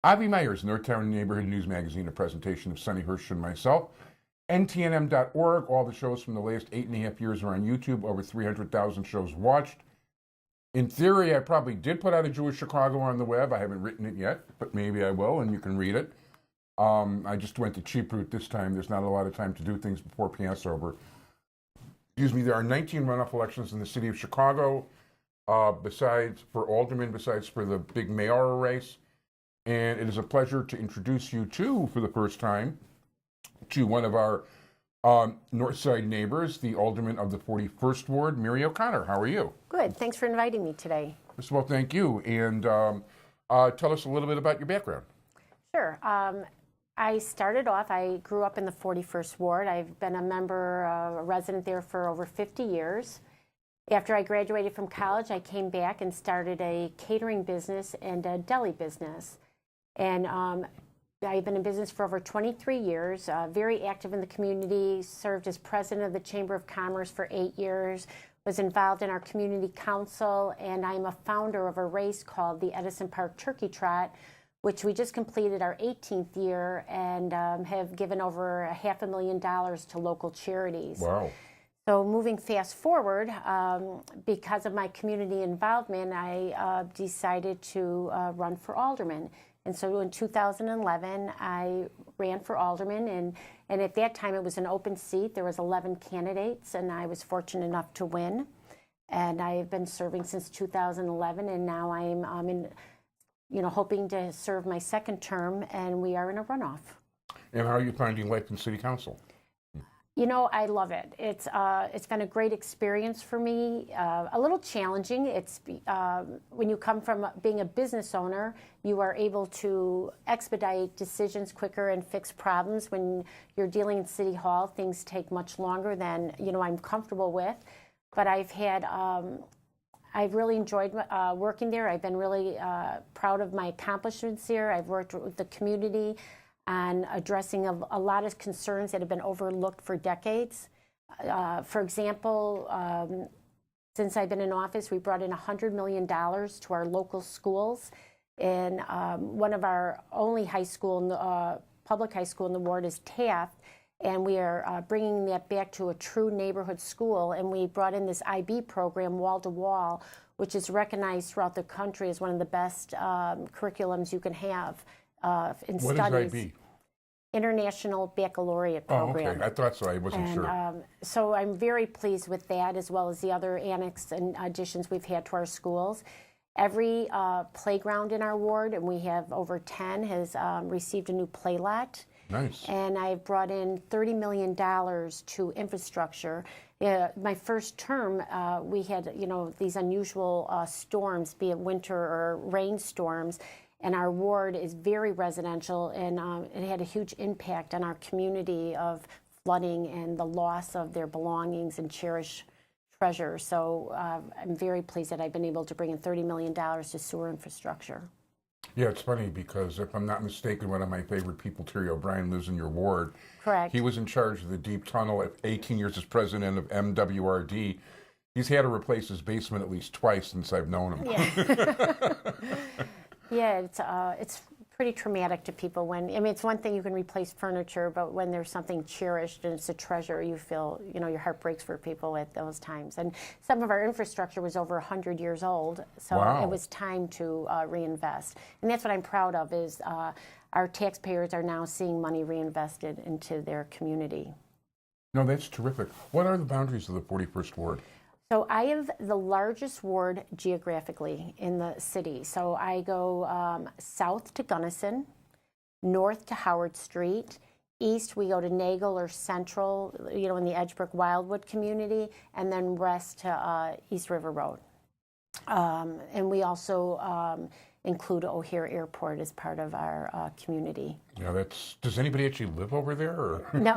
Avi Meyers, Northtown Neighborhood News Magazine, a presentation of Sonny Hirsch and myself. NTNM.org, all the shows from the last 8.5 years are on YouTube, over 300,000 shows watched. In theory, I probably did put out a Jewish Chicago on the web. I haven't written it yet, but maybe I will, and you can read it. I just went the cheap route this time. There's not a lot of time to do things before Passover. Excuse me, there are 19 runoff elections in the city of Chicago, besides for Alderman, besides for the big mayoral race. And it is a pleasure to introduce you to, for the first time, to one of our North Side neighbors, the Alderman of the 41st Ward, Mary O'Connor. How are you? Good. Thanks for inviting me today. First of all, thank you. And tell us a little bit about your background. Sure. I started off, I grew up in the 41st Ward. I've been a member, a resident there for over 50 years. After I graduated from college, I came back and started a catering business and a deli business. And I've been in business for over 23 years, very active in the community, served as president of the Chamber of Commerce for 8 years, was involved in our community council, and I'm a founder of a race called the Edison Park Turkey Trot, which we just completed our 18th year and have given over $500,000 to local charities. Wow. So moving fast forward, because of my community involvement, I decided to run for alderman. And so in 2011, I ran for alderman, and at that time it was an open seat. There was 11 candidates, and I was fortunate enough to win. And I have been serving since 2011, and now I'm hoping to serve my second term, and we are in a runoff. And how are you finding life in City Council? You know, I love it. It's been a great experience for me. A little challenging. It's when you come from being a business owner, you are able to expedite decisions quicker and fix problems. When you're dealing in City Hall, things take much longer than I'm comfortable with. But I've really enjoyed working there. I've been really proud of my accomplishments here. I've worked with the community on addressing a lot of concerns that have been overlooked for decades. For example, since I've been in office, we brought in $100 million to our local schools. And one of our only public high school in the ward is Taft, and we are bringing that back to a true neighborhood school. And we brought in this IB program, Wall to Wall, which is recognized throughout the country as one of the best curriculums you can have in What studies. is IB? International Baccalaureate Program. Oh, okay. I thought so. I wasn't sure. So I'm very pleased with that, as well as the other annex and additions we've had to our schools. Every playground in our ward, and we have over 10, has received a new play lot. Nice. And I've brought in $30 million to infrastructure. My first term, we had these unusual storms, be it winter or rainstorms, and our ward is very residential, and it had a huge impact on our community of flooding and the loss of their belongings and cherished treasures. So I'm very pleased that I've been able to bring in $30 million to sewer infrastructure. Yeah, it's funny because if I'm not mistaken, one of my favorite people, Terry O'Brien, lives in your ward. Correct. He was in charge of the deep tunnel at 18 years as president of MWRD. He's had to replace his basement at least twice since I've known him. Yeah. Yeah, it's pretty traumatic to people when, it's one thing you can replace furniture, but when there's something cherished and it's a treasure, you feel, your heart breaks for people at those times. And some of our infrastructure was over 100 years old, so Wow. It was time to reinvest. And that's what I'm proud of, is our taxpayers are now seeing money reinvested into their community. No, that's terrific. What are the boundaries of the 41st Ward? So I have the largest ward geographically in the city. So I go south to Gunnison, north to Howard Street, east we go to Nagel or Central, in the Edgebrook Wildwood community, and then west to East River Road. And we also include O'Hare Airport as part of our community. Yeah, does anybody actually live over there? Or? No,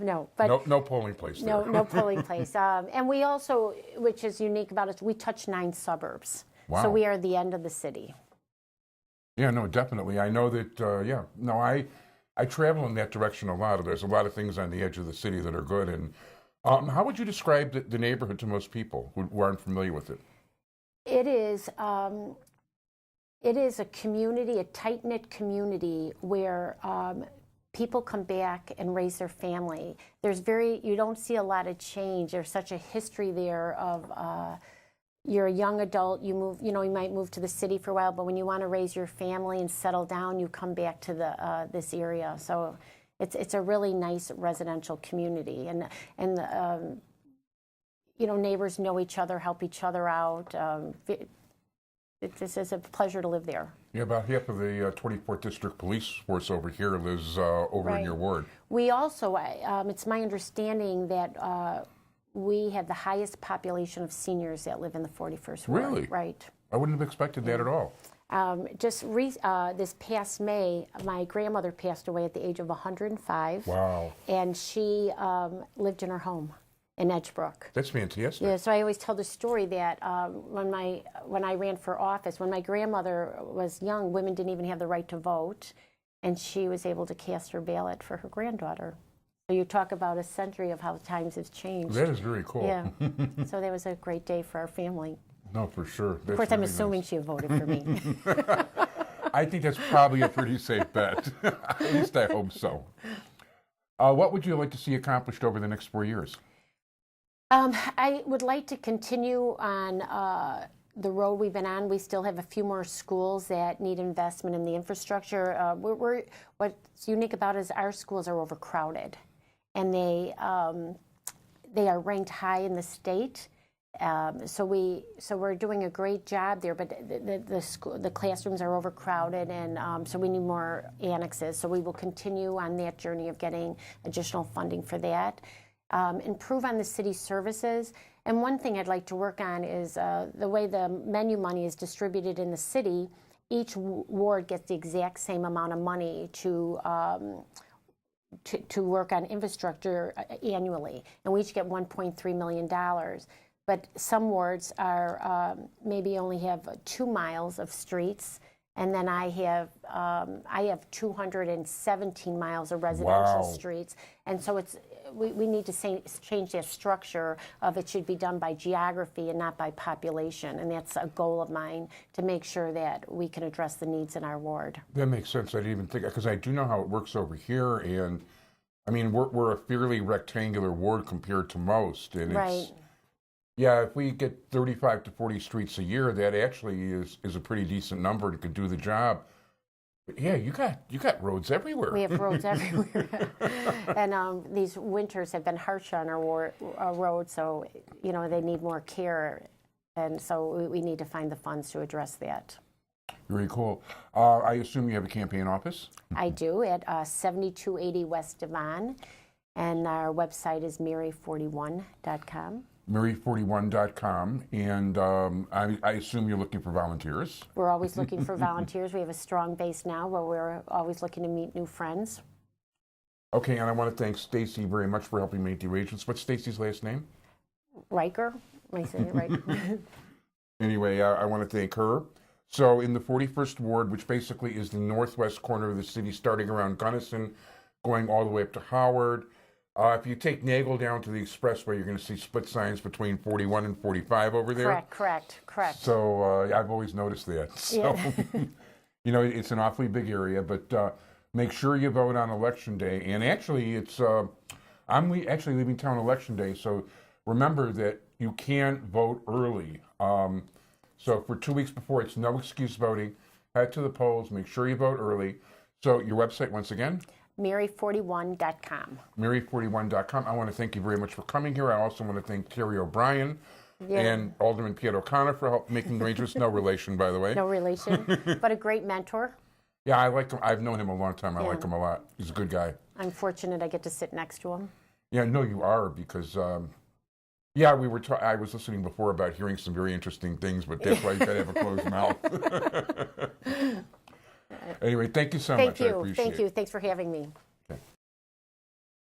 no, but no polling place there. no polling place. And we also, which is unique about us, we touch 9 suburbs. Wow. So we are the end of the city. Yeah, no, definitely. I know that. I travel in that direction a lot. There's a lot of things on the edge of the city that are good. And how would you describe the neighborhood to most people who aren't familiar with it? It is It is a community, a tight-knit community where people come back and raise their family. You don't see a lot of change. There's such a history there of you're a young adult, you move, you might move to the city for a while, but when you want to raise your family and settle down, you come back to this area. So it's a really nice residential community, and neighbors know each other, help each other out. This is a pleasure to live there. Yeah, about half of the 24th District Police Force over here lives over in your ward. We also, it's my understanding that we have the highest population of seniors that live in the 41st ward. Really? Right. I wouldn't have expected that at all. This past May, my grandmother passed away at the age of 105. Wow. And she lived in her home in Edgebrook. That's fantastic. Yeah, so I always tell the story that when I ran for office, when my grandmother was young, women didn't even have the right to vote, and she was able to cast her ballot for her granddaughter. So you talk about a century of how times have changed. That is very cool. Yeah. So that was a great day for our family. No, for sure. That's of course, I'm really assuming nice. she voted for me. I think that's probably a pretty safe bet. At least I hope so. What would you like to see accomplished over the next 4 years? I would like to continue on the road we've been on. We still have a few more schools that need investment in the infrastructure. What's unique about it is our schools are overcrowded, and they are ranked high in the state. So we're doing a great job there, but the classrooms are overcrowded, and so we need more annexes. So we will continue on that journey of getting additional funding for that. Improve on the city services. And one thing I'd like to work on is the way the menu money is distributed in the city. Each ward gets the exact same amount of money to work on infrastructure annually, and we each get $1.3 million. But some wards are maybe only have 2 miles of streets, and then I have 217 miles of residential streets, and so we need to change that structure of it should be done by geography and not by population, and that's a goal of mine, to make sure that we can address the needs in our ward. That makes sense. I didn't even think, because I do know how it works over here, and I mean we're a fairly rectangular ward compared to most, and it's, yeah, if we get 35 to 40 streets a year, that actually is a pretty decent number to could do the job. But yeah, you got roads everywhere. We have roads everywhere, and these winters have been harsh on our roads, so they need more care, and so we need to find the funds to address that. Very cool. I assume you have a campaign office? I do, at 7280 West Devon, and our website is mary41.com. Mary41.com, and I assume you're looking for volunteers? We're always looking for volunteers. We have a strong base now, but we're always looking to meet new friends. Okay, and I want to thank Staci very much for helping make the arrangements. What's Staci's last name? Riker. Am I saying it right? Anyway, I want to thank her. So in the 41st Ward, which basically is the northwest corner of the city, starting around Gunnison, going all the way up to Howard. If you take Nagel down to the expressway, you're going to see split signs between 41 and 45 over there. Correct. So I've always noticed that. So, it's an awfully big area, but make sure you vote on Election Day. And actually, I'm actually leaving town Election Day, so remember that you can vote early. So for 2 weeks before, it's no excuse voting. Head to the polls, make sure you vote early. So your website, once again? Mary41.com. Mary41.com. I want to thank you very much for coming here. I also want to thank Terry O'Brien and Alderman Piet O'Connor for help making arrangements. No relation, by the way. No relation, but a great mentor. Yeah, I like him. I've known him a long time. I like him a lot. He's a good guy. I'm fortunate I get to sit next to him. Yeah, no, you are, because I was listening before about hearing some very interesting things, but that's why you got to have a closed mouth. Anyway, thank you so much. I appreciate it. Thank you. Thanks for having me.